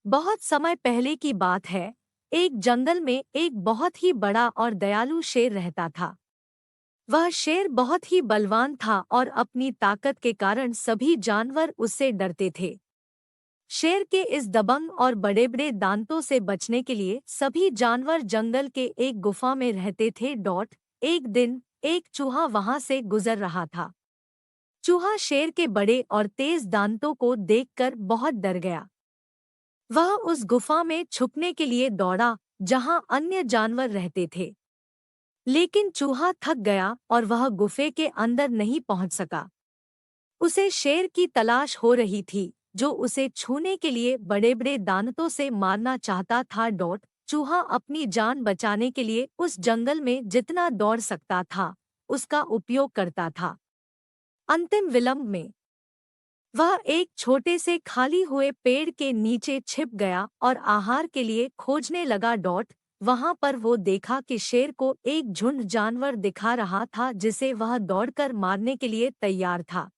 बहुत समय पहले की बात है। एक जंगल में एक बहुत ही बड़ा और दयालु शेर रहता था। वह शेर बहुत ही बलवान था और अपनी ताकत के कारण सभी जानवर उससे डरते थे। शेर के इस दबंग और बड़े बड़े दांतों से बचने के लिए सभी जानवर जंगल के एक गुफा में रहते थे। एक दिन एक चूहा वहां से गुजर रहा था। चूहा शेर के बड़े और तेज दांतों को देखकर बहुत डर गया। वह उस गुफा में छुपने के लिए दौड़ा जहां अन्य जानवर रहते थे। लेकिन चूहा थक गया और वह गुफे के अंदर नहीं पहुंच सका। उसे शेर की तलाश हो रही थी, जो उसे छूने के लिए बड़े बड़े दांतों से मारना चाहता था। चूहा अपनी जान बचाने के लिए उस जंगल में जितना दौड़ सकता था उसका उपयोग करता था। अंतिम विलंब में वह एक छोटे से खाली हुए पेड़ के नीचे छिप गया और आहार के लिए खोजने लगा। वहां पर वो देखा कि शेर को एक झुंड जानवर दिखा रहा था जिसे वह दौड़कर मारने के लिए तैयार था।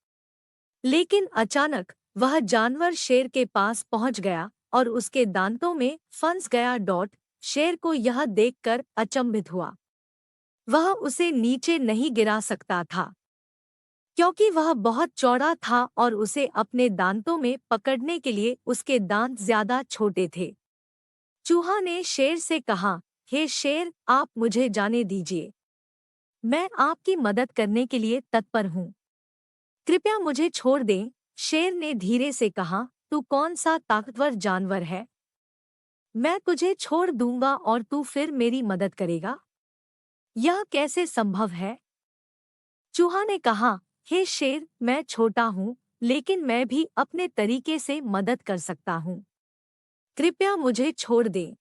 लेकिन अचानक वह जानवर शेर के पास पहुंच गया और उसके दांतों में फंस गया। शेर को यह देखकर अचंभित हुआ। वह उसे नीचे नहीं गिरा सकता था क्योंकि वह बहुत चौड़ा था और उसे अपने दांतों में पकड़ने के लिए उसके दांत ज्यादा छोटे थे। चूहा ने शेर से कहा, हे शेर, आप मुझे जाने दीजिए। मैं आपकी मदद करने के लिए तत्पर हूँ। कृपया मुझे छोड़ दें। शेर ने धीरे से कहा, तू कौन सा ताकतवर जानवर है? मैं तुझे छोड़ दूंगा और तू फिर मेरी मदद करेगा? यह कैसे संभव है? चूहा ने कहा, हे शेर, मैं छोटा हूँ लेकिन मैं भी अपने तरीके से मदद कर सकता हूँ। कृपया मुझे छोड़ दे।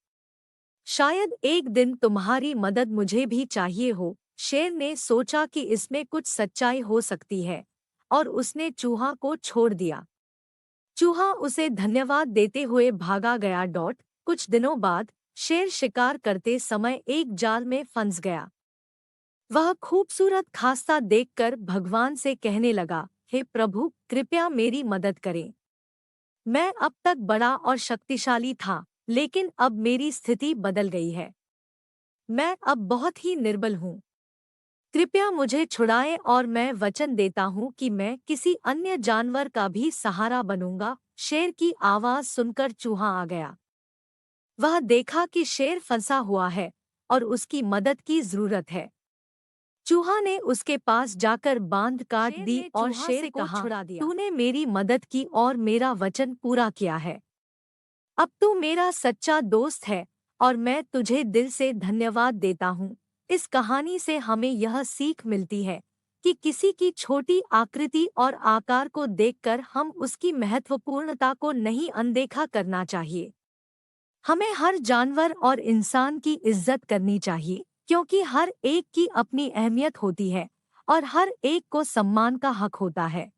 शायद एक दिन तुम्हारी मदद मुझे भी चाहिए हो। शेर ने सोचा कि इसमें कुछ सच्चाई हो सकती है और उसने चूहा को छोड़ दिया। चूहा उसे धन्यवाद देते हुए भागा गया। कुछ दिनों बाद शेर शिकार करते समय एक जाल में फंस गया। वह खूबसूरत खास्ता देखकर भगवान से कहने लगा, हे प्रभु, कृपया मेरी मदद करें। मैं अब तक बड़ा और शक्तिशाली था, लेकिन अब मेरी स्थिति बदल गई है। मैं अब बहुत ही निर्बल हूँ। कृपया मुझे छुड़ाएं और मैं वचन देता हूँ कि मैं किसी अन्य जानवर का भी सहारा बनूंगा। शेर की आवाज सुनकर चूहा आ गया। वह देखा कि शेर फंसा हुआ है और उसकी मदद की जरूरत है। चूहा ने उसके पास जाकर बांध काट दी और शेर को छुड़ा दिया। तूने मेरी मदद की और मेरा वचन पूरा किया है। अब तू मेरा सच्चा दोस्त है और मैं तुझे दिल से धन्यवाद देता हूँ। इस कहानी से हमें यह सीख मिलती है कि किसी की छोटी आकृति और आकार को देखकर हम उसकी महत्वपूर्णता को नहीं अनदेखा करना चाहिए। हमें हर जानवर और इंसान की इज्जत करनी चाहिए क्योंकि हर एक की अपनी अहमियत होती है और हर एक को सम्मान का हक होता है।